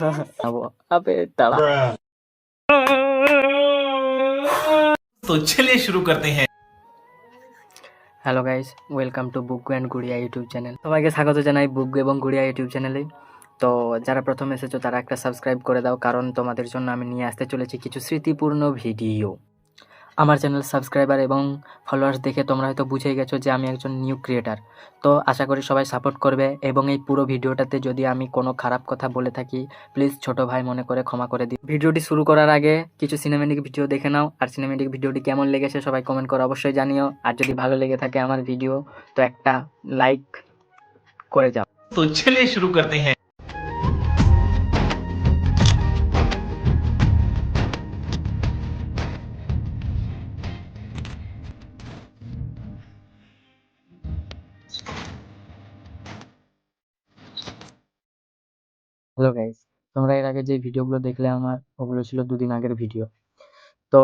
अबे तड़ा। तो चलिए शुरू करते हैं। Hello guys, welcome to Buggu and Guriya YouTube channel. সবাইকে স্বাগত জানাই বুগ্গু এবং গুড়িয়া ইউটিউব চ্যানেলে। তো যারা প্রথম এসেছো তারা একটা সাবস্ক্রাইব করে দাও, কারণ তোমাদের জন্য আমি নিয়ে আসতে চলেছি কিছু স্মৃতিপূর্ণ ভিডিও। আমার চ্যানেল সাবস্ক্রাইবার এবং ফলোয়ার্স দেখে তোমরা হয়তো বুঝেই গেছো যে আমি একজন নিউ ক্রিয়েটার। তো আশা করি সবাই সাপোর্ট করবে, এবং এই পুরো ভিডিওটাতে যদি আমি কোনো খারাপ কথা বলে থাকি প্লিজ ছোট ভাই মনে করে ক্ষমা করে দিই। ভিডিওটি শুরু করার আগে কিছু সিনেমেটিক ভিডিও দেখে নাও, আর সিনেমেটিক ভিডিওটি কেমন লেগেছে সবাই কমেন্ট করে অবশ্যই জানিও। আর যদি ভালো লেগে থাকে আমার ভিডিও তো একটা লাইক করে যাও। तो चलिए शुरू करते हैं। হ্যালো গাইস, তোমরা এর আগে যে ভিডিওগুলো দেখলে আমার, ওগুলো ছিল দুদিন আগের ভিডিও। তো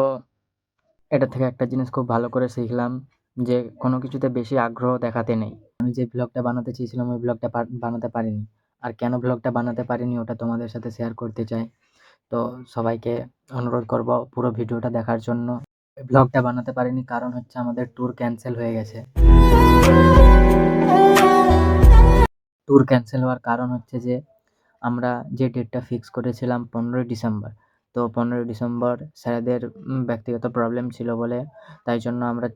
এটা থেকে একটা জিনিস খুব ভালো করে শিখলাম যে কোনো কিছুতে বেশি আগ্রহ দেখাতে নেই। আমি যে ব্লগটা বানাতে চেয়েছিলাম ওই ব্লগটা বানাতে পারিনি। আর কেন ব্লগটা বানাতে পারিনি ওটা তোমাদের সাথে শেয়ার করতে চাই। তো সবাইকে অনুরোধ করব পুরো ভিডিওটা দেখার জন্য। ব্লগটা বানাতে পারিনি কারণ হচ্ছে আমাদের ট্যুর ক্যান্সেল হয়ে গেছে। ট্যুর ক্যান্সেল হওয়ার কারণ হচ্ছে যে আমরা যে ডেটটা ফিক্স করেছিলাম 15ই ডিসেম্বর, তো 15ই ডিসেম্বর স্যারেদের ব্যক্তিগত প্রবলেম ছিল বলে তাই জন্য আমরা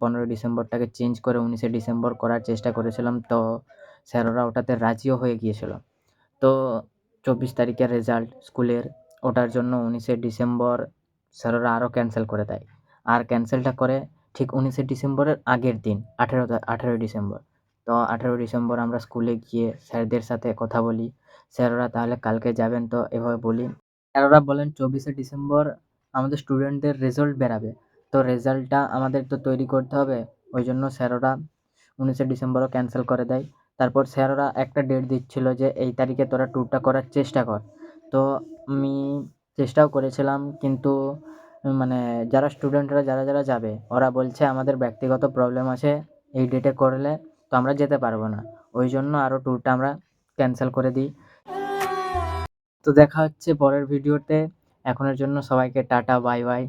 15ই ডিসেম্বরটাকে চেঞ্জ করে 19শে ডিসেম্বর করার চেষ্টা করেছিলাম। তো স্যারেরা ওটাতে রাজিও হয়ে গিয়েছিল। তো 24 তারিখের রেজাল্ট স্কুলের, ওটার জন্য 19শে ডিসেম্বর স্যারেরা আরও ক্যান্সেল করে দেয়। আর ক্যান্সেলটা করে ঠিক 19শে ডিসেম্বরের আগের দিন 18ই ডিসেম্বর। তো 18ই ডিসেম্বর আমরা স্কুলে গিয়ে স্যারদের সাথে কথা বলি। স্যারেরা তাহলে কালকে যাবেন, তো এভাবে বলি। স্যারেরা বলেন 24শে ডিসেম্বর আমাদের স্টুডেন্টদের রেজাল্ট বেরাবে, তো রেজাল্টটা আমাদের তো তৈরি করতে হবে। ওই জন্য স্যারেরা 19শে ডিসেম্বরও ক্যান্সেল করে দেয়। তারপর স্যারেরা একটা ডেট দিচ্ছিল যে এই তারিখে তোরা ট্যুরটা করার চেষ্টা কর। তো আমি চেষ্টাও করেছিলাম, কিন্তু মানে যারা স্টুডেন্টরা যারা যাবে ওরা বলছে আমাদের ব্যক্তিগত প্রবলেম আছে, এই ডেটে করলে তো আমরা যেতে পারবো না। ওই জন্য আরও ট্যুরটা আমরা ক্যান্সেল করে দিই। তো দেখা হচ্ছে পরের ভিডিওতে। এখনের জন্য সবাইকে টাটা, বাই বাই।